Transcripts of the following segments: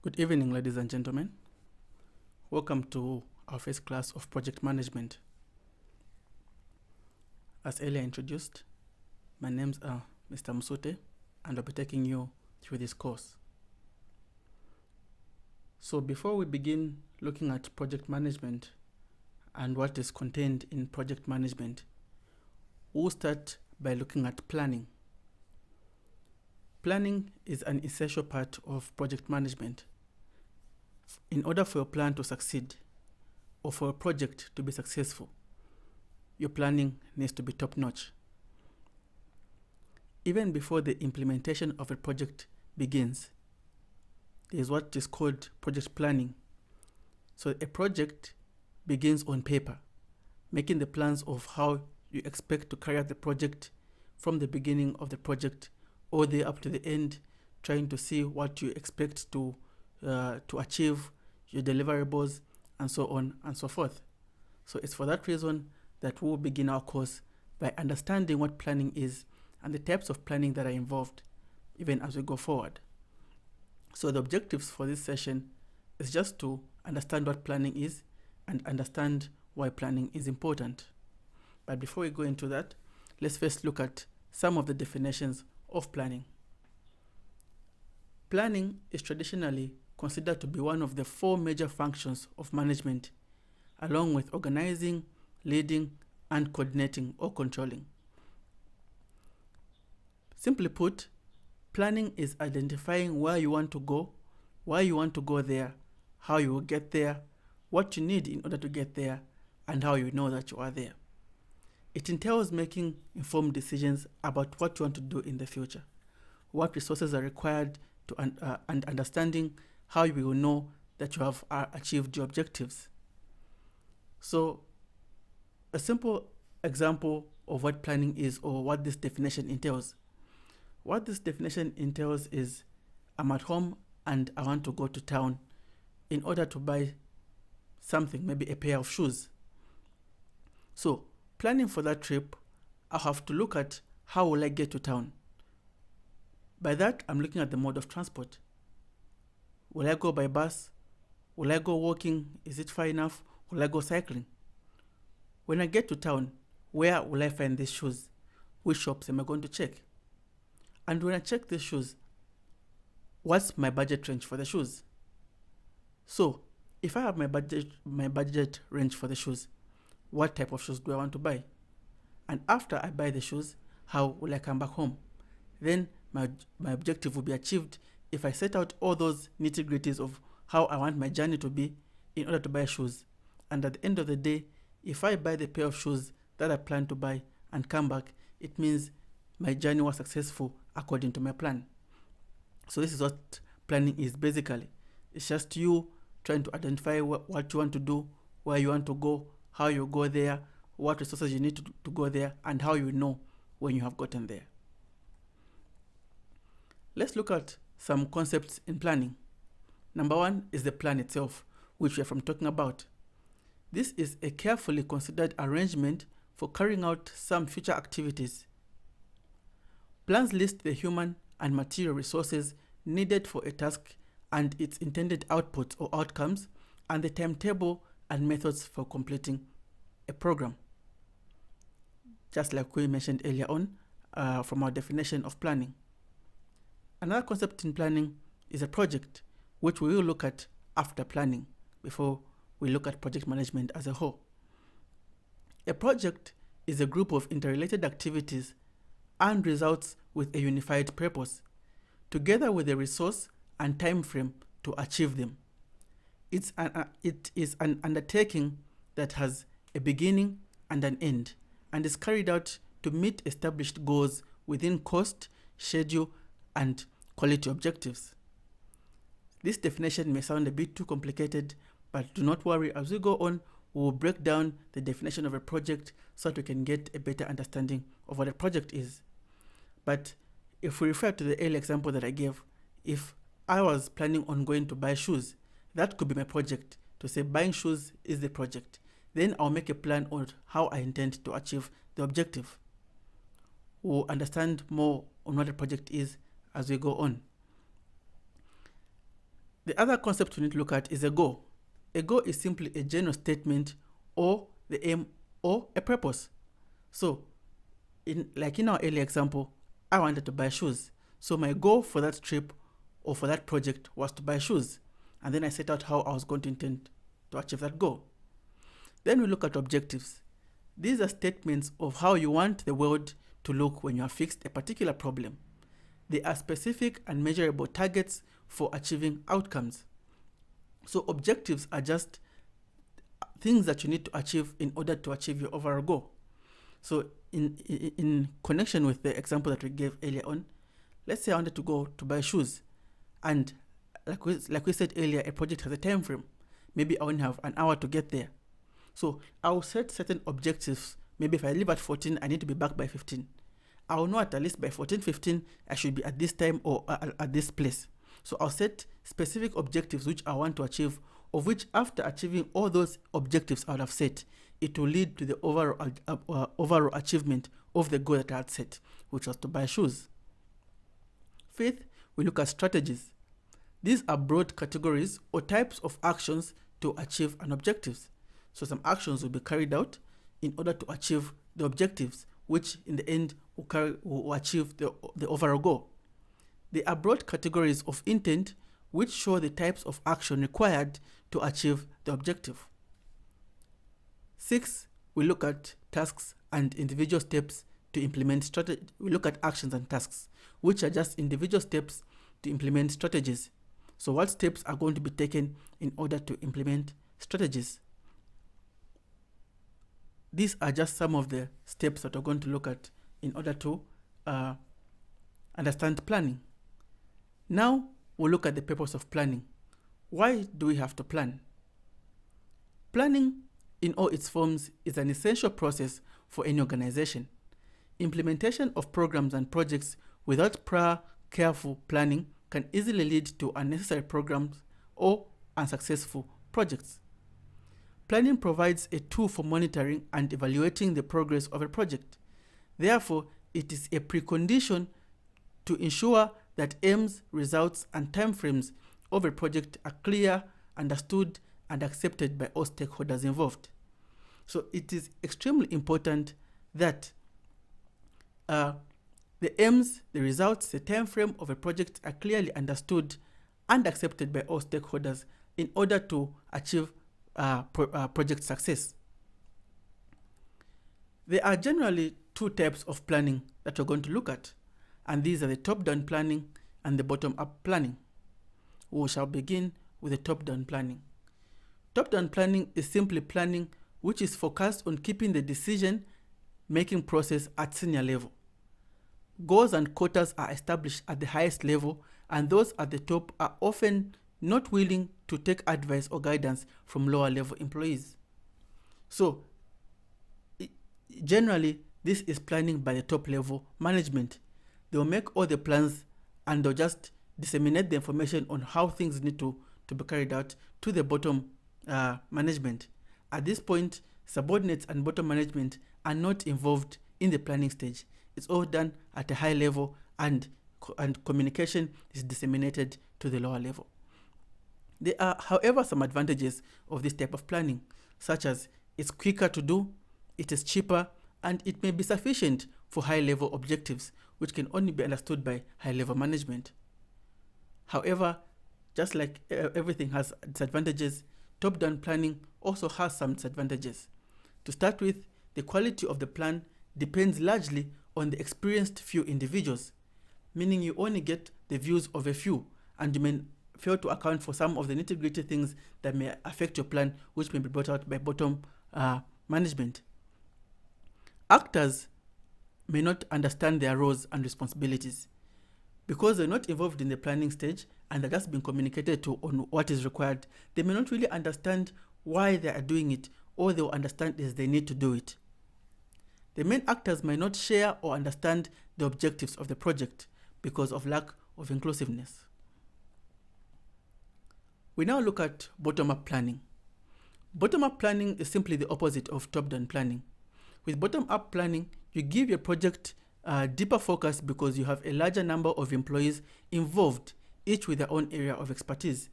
Good evening, ladies and gentlemen. Welcome to our first class of project management. As earlier introduced, my name's Mr. Musute, and I'll be taking you through this course. So before we begin looking at project management and what is contained in project management, we'll start by looking at planning. Planning is an essential part of project management. In order for your plan to succeed, or for a project to be successful, your planning needs to be top-notch. Even before the implementation of a project begins, there is what is called project planning. So a project begins on paper, making the plans of how you expect to carry out the project from the beginning of the project all the way up to the end, trying to see what you expect to achieve, your deliverables, and so on and so forth. So it's for that reason that we'll begin our course by understanding what planning is and the types of planning that are involved, even as we go forward. So the objectives for this session is just to understand what planning is and understand why planning is important. But before we go into that, let's first look at some of the definitions of planning. Planning is traditionally considered to be one of the four major functions of management, along with organizing, leading, and coordinating or controlling. Simply put, planning is identifying where you want to go, why you want to go there, how you will get there, what you need in order to get there, and how you know that you are there. It entails making informed decisions about what you want to do in the future, what resources are required to and understanding how you will know that you have achieved your objectives. So a simple example of what planning is, or what this definition entails. What this definition entails is, I'm at home and I want to go to town in order to buy something, maybe a pair of shoes. So planning for that trip, I have to look at how will I get to town. By that, I'm looking at the mode of transport. Will I go by bus? Will I go walking? Is it far enough? Will I go cycling? When I get to town, where will I find these shoes? Which shops am I going to check? And when I check these shoes, what's my budget range for the shoes? So if I have my budget range for the shoes, what type of shoes do I want to buy? And after I buy the shoes, how will I come back home? Then my objective will be achieved if I set out all those nitty-gritties of how I want my journey to be in order to buy shoes. And at the end of the day, if I buy the pair of shoes that I plan to buy and come back, it means my journey was successful according to my plan. So this is what planning is basically. It's just you trying to identify what you want to do, where you want to go, how you go there, what resources you need to go there, and how you know when you have gotten there. Let's look at some concepts in planning. Number one is the plan itself, which we are talking about. This is a carefully considered arrangement for carrying out some future activities. Plans list the human and material resources needed for a task and its intended outputs or outcomes, and the timetable and methods for completing a program. Just like we mentioned earlier on from our definition of planning. Another concept in planning is a project, which we will look at after planning, before we look at project management as a whole. A project is a group of interrelated activities and results with a unified purpose, together with a resource and time frame to achieve them. It is an undertaking that has a beginning and an end, and is carried out to meet established goals within cost, schedule, and quality objectives. This definition may sound a bit too complicated, but do not worry. As we go on, we will break down the definition of a project so that we can get a better understanding of what a project is. But if we refer to the earlier example that I gave, if I was planning on going to buy shoes, that could be my project. To say buying shoes is the project. Then I'll make a plan on how I intend to achieve the objective. We'll understand more on what a project is as we go on. The other concept we need to look at is a goal. A goal is simply a general statement or the aim or a purpose. So, in our earlier example, I wanted to buy shoes. So my goal for that trip or for that project was to buy shoes. And then I set out how I was going to intend to achieve that goal. Then we look at objectives. These are statements of how you want the world to look when you have fixed a particular problem. They are specific and measurable targets for achieving outcomes. So objectives are just things that you need to achieve in order to achieve your overall goal. So in connection with the example that we gave earlier on, let's say I wanted to go to buy shoes, and like we said earlier, a project has a time frame. Maybe I only have an hour to get there. So I'll set certain objectives. Maybe if I leave at 14, I need to be back by 15. I'll know at least by 14:15 I should be at this time or at this place. So I'll set specific objectives which I want to achieve, of which after achieving all those objectives I would have set, it will lead to the overall achievement of the goal that I had set, which was to buy shoes. Fifth, we look at strategies. These are broad categories or types of actions to achieve an objective. So some actions will be carried out in order to achieve the objectives, which in the end will achieve the overall goal. They are broad categories of intent which show the types of action required to achieve the objective. 6, we look at tasks and individual steps to implement strategy. We look at actions and tasks, which are just individual steps to implement strategies. So what steps are going to be taken in order to implement strategies? These are just some of the steps that we're going to look at in order to understand planning. Now we'll look at the purpose of planning. Why do we have to plan? Planning in all its forms is an essential process for any organization. Implementation of programs and projects without prior careful planning can easily lead to unnecessary programs or unsuccessful projects. Planning provides a tool for monitoring and evaluating the progress of a project. Therefore, it is a precondition to ensure that aims, results, and timeframes of a project are clear, understood, and accepted by all stakeholders involved. So it is extremely important that the aims, the results, the time frame of a project are clearly understood and accepted by all stakeholders in order to achieve project success. There are generally two types of planning that we're going to look at, and these are the top-down planning and the bottom-up planning. We shall begin with the top-down planning. Top-down planning is simply planning which is focused on keeping the decision-making process at senior level. Goals and quotas are established at the highest level, and those at the top are often not willing to take advice or guidance from lower level employees. So, generally, this is planning by the top level management. They'll make all the plans and they'll just disseminate the information on how things need to be carried out to the bottom management. At this point, subordinates and bottom management are not involved in the planning stage. It's all done at a high level, and communication is disseminated to the lower level. There are, however, some advantages of this type of planning, such as it's quicker to do, it is cheaper, and it may be sufficient for high-level objectives, which can only be understood by high-level management. However, just like everything has disadvantages, top-down planning also has some disadvantages. To start with, the quality of the plan depends largely on the experienced few individuals, meaning you only get the views of a few, and you may fail to account for some of the nitty-gritty things that may affect your plan, which may be brought out by bottom management. Actors may not understand their roles and responsibilities. Because they're not involved in the planning stage and they're just being communicated to on what is required, they may not really understand why they are doing it. All they will understand is they need to do it. The main actors may not share or understand the objectives of the project because of lack of inclusiveness. We now look at bottom-up planning. Bottom-up planning is simply the opposite of top-down planning. With bottom-up planning, you give your project a deeper focus because you have a larger number of employees involved, each with their own area of expertise.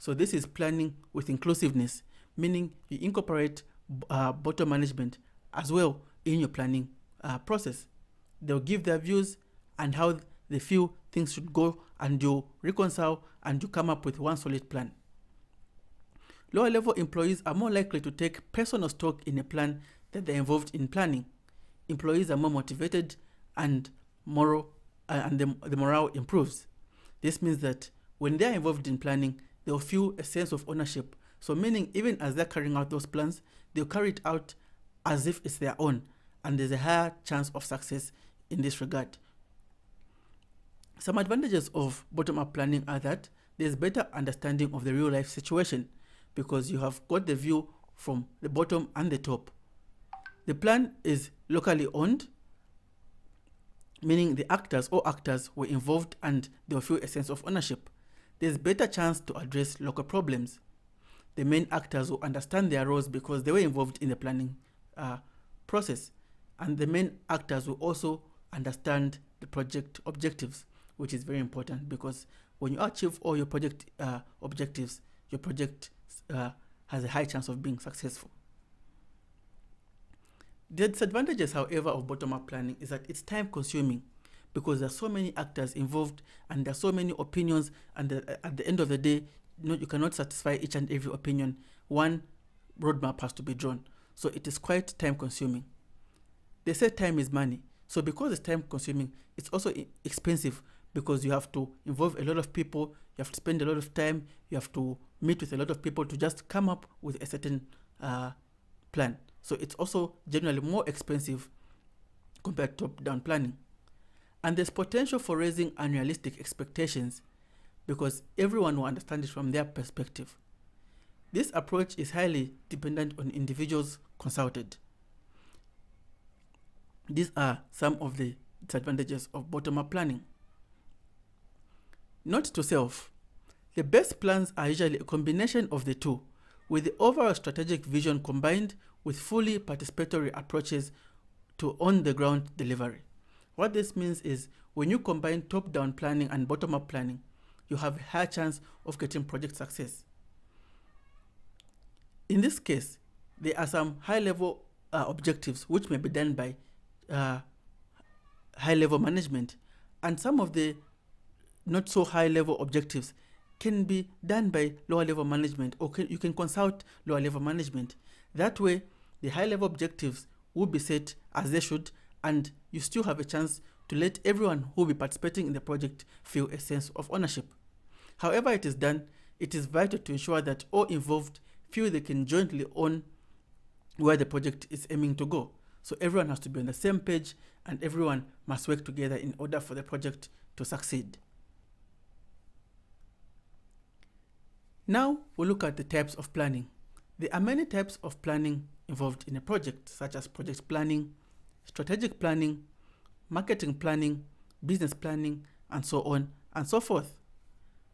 So this is planning with inclusiveness, meaning you incorporate bottom management as well in your planning process. They'll give their views and how they feel things should go, and you reconcile and you come up with one solid plan. Lower level employees are more likely to take personal stock in a plan that they're involved in planning. Employees are more motivated and the morale improves. This means that when they're involved in planning, they'll feel a sense of ownership. So meaning even as they're carrying out those plans, they'll carry it out as if it's their own, and there's a higher chance of success in this regard. Some advantages of bottom-up planning are that there's better understanding of the real-life situation because you have got the view from the bottom and the top. The plan is locally owned, meaning all actors were involved and they will feel a sense of ownership. There's better chance to address local problems. The main actors will understand their roles because they were involved in the planning process, and the main actors will also understand the project objectives, which is very important because when you achieve all your project objectives, your project has a high chance of being successful. The disadvantages, however, of bottom-up planning is that it's time-consuming because there are so many actors involved and there are so many opinions, and at the end of the day, you cannot satisfy each and every opinion. One roadmap has to be drawn, so it is quite time-consuming. They say time is money, so because it's time-consuming, it's also expensive because you have to involve a lot of people, you have to spend a lot of time, you have to meet with a lot of people to just come up with a certain plan. So it's also generally more expensive compared to top-down planning. And there's potential for raising unrealistic expectations because everyone will understand it from their perspective. This approach is highly dependent on individuals consulted. These are some of the disadvantages of bottom-up planning. Note to self: the best plans are usually a combination of the two, with the overall strategic vision combined with fully participatory approaches to on-the-ground delivery. What this means is when you combine top-down planning and bottom-up planning, you have a higher chance of getting project success. In this case, there are some high-level objectives which may be done by high-level management, and some of the not so high-level objectives can be done by lower-level management, or you can consult lower-level management. That way, the high-level objectives will be set as they should, and you still have a chance to let everyone who will be participating in the project feel a sense of ownership. However it is done, it is vital to ensure that all involved feel they can jointly own where the project is aiming to go. So everyone has to be on the same page and everyone must work together in order for the project to succeed. Now we'll look at the types of planning. There are many types of planning involved in a project, such as project planning, strategic planning, marketing planning, business planning, and so on and so forth.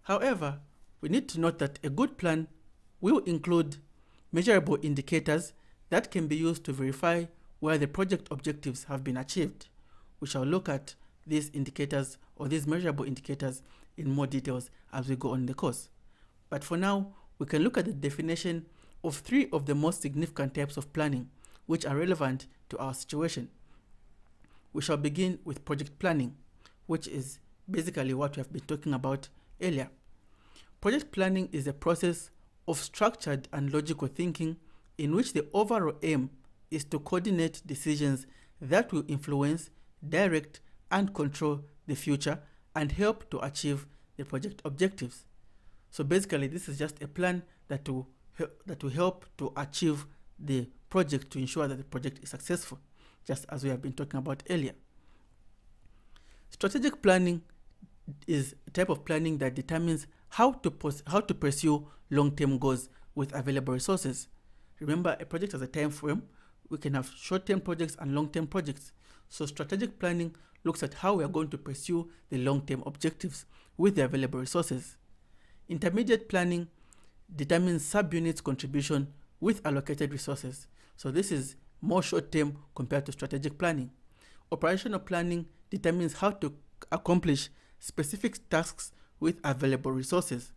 However, we need to note that a good plan will include measurable indicators that can be used to verify where the project objectives have been achieved. We shall look at these indicators or these measurable indicators in more details as we go on the course. But for now, we can look at the definition of 3 of the most significant types of planning which are relevant to our situation. We shall begin with project planning, which is basically what we have been talking about earlier. Project planning is a process of structured and logical thinking in which the overall aim is to coordinate decisions that will influence, direct, and control the future and help to achieve the project objectives. So basically, this is just a plan that will help to achieve the project to ensure that the project is successful, just as we have been talking about earlier. Strategic planning is a type of planning that determines how to pursue long-term goals with available resources. Remember, a project has a time frame. We can have short-term projects and long-term projects. So strategic planning looks at how we are going to pursue the long-term objectives with the available resources. Intermediate planning determines subunits contribution with allocated resources. So this is more short-term compared to strategic planning. Operational planning determines how to accomplish specific tasks with available resources.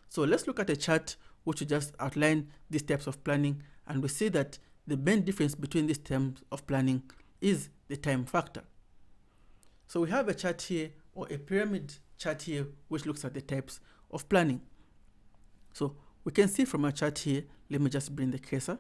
So let's look at a chart which will just outline these types of planning, and we see that the main difference between these terms of planning is the time factor. So we have a chart here, or a pyramid chart here, which looks at the types of planning. So we can see from our chart here, let me just bring the cursor.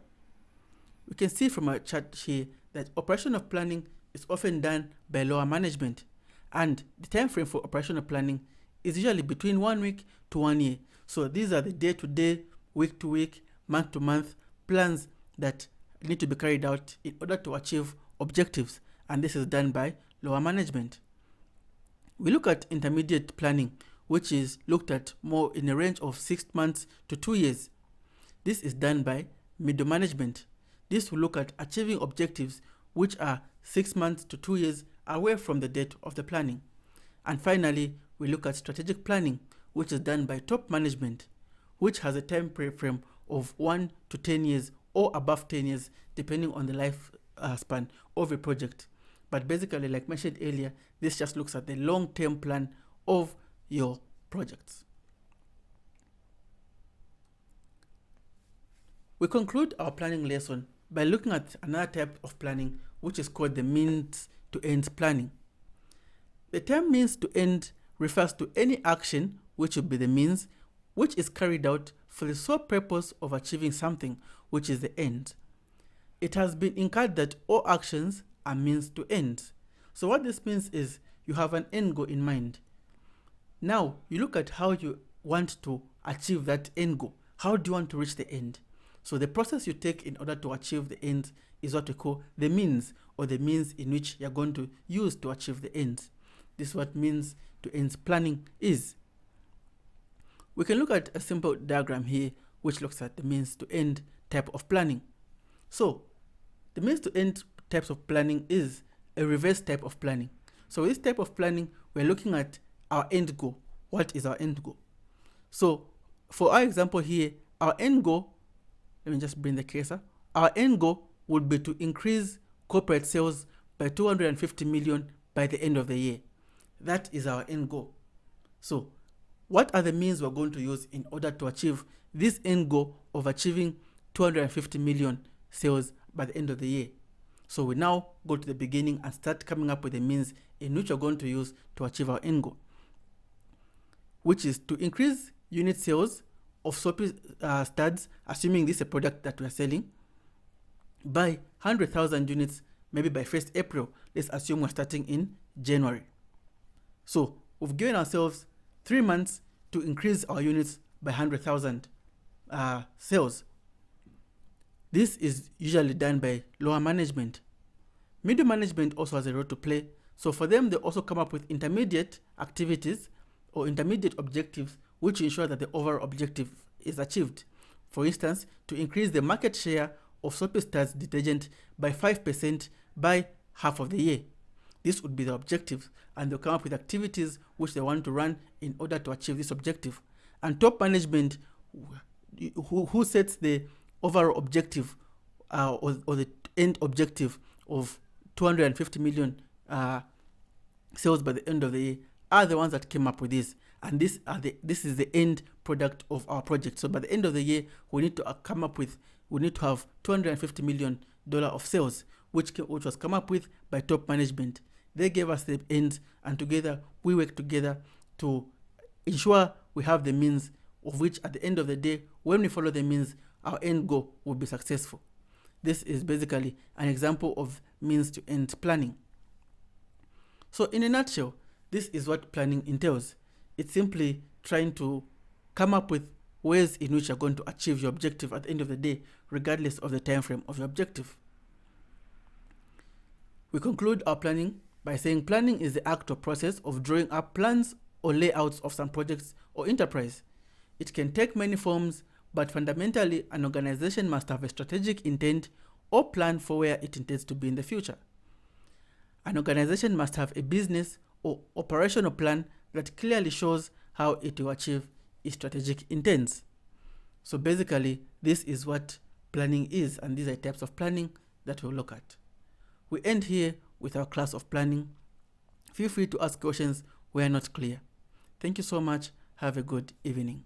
We can see from our chart here that operational planning is often done by lower management, and the time frame for operational planning is usually between 1 week to 1 year. So these are the day-to-day, week-to-week, month-to-month plans that need to be carried out in order to achieve objectives, and this is done by lower management. We look at intermediate planning, which is looked at more in a range of 6 months to 2 years. This is done by middle management. This will look at achieving objectives which are 6 months to 2 years away from the date of the planning. And finally, we look at strategic planning, which is done by top management, which has a time frame of 1 to 10 years or above 10 years, depending on the life span of a project. But basically, like mentioned earlier, this just looks at the long-term plan of your projects. We conclude our planning lesson by looking at another type of planning, which is called the means to end planning. The term means to end refers to any action, which will be the means, which is carried out for the sole purpose of achieving something, which is the end. It has been inculcated that all actions are means to ends. So what this means is you have an end goal in mind. Now you look at how you want to achieve that end goal. How do you want to reach the end? So the process you take in order to achieve the end is what we call the means, or the means in which you're going to use to achieve the ends. This is what means to ends planning is. We can look at a simple diagram here which looks at the means to end type of planning. So the means to end types of planning is a reverse type of planning. So this type of planning, we're looking at our end goal. What is our end goal? So for our example here, our end goal, let me just bring the cursor. Our end goal would be to increase corporate sales by 250 million by the end of the year. That is our end goal. So what are the means we're going to use in order to achieve this end goal of achieving 250 million sales by the end of the year? So we now go to the beginning and start coming up with the means in which we're going to use to achieve our end goal, which is to increase unit sales of soapy studs, assuming this is a product that we're selling, by 100,000 units, maybe by 1st April. Let's assume we're starting in January. So we've given ourselves 3 months to increase our units by 100,000 sales. This is usually done by lower management. Middle management also has a role to play. So for them, they also come up with intermediate activities or intermediate objectives which ensure that the overall objective is achieved. For instance, to increase the market share of soapy studs detergent by 5% by half of the year. This would be the objective, and they'll come up with activities which they want to run in order to achieve this objective. And top management, who sets the overall objective or the end objective of 250 million sales by the end of the year, are the ones that came up with this. And this is the end product of our project. So by the end of the year, we need to have $250 million of sales, which was come up with by top management. They gave us the ends, and together we work together to ensure we have the means of which at the end of the day, when we follow the means, our end goal will be successful. This is basically an example of means to end planning. So in a nutshell, this is what planning entails. It's simply trying to come up with ways in which you're going to achieve your objective at the end of the day, regardless of the time frame of your objective. We conclude our planning by saying planning is the act or process of drawing up plans or layouts of some projects or enterprise. It can take many forms, but fundamentally an organization must have a strategic intent or plan for where it intends to be in the future. An organization must have a business or operational plan that clearly shows how it will achieve its strategic intents. So basically, this is what planning is, and these are types of planning that we'll look at. We end here with our class of planning. Feel free to ask questions where not clear. Thank you so much. Have a good evening.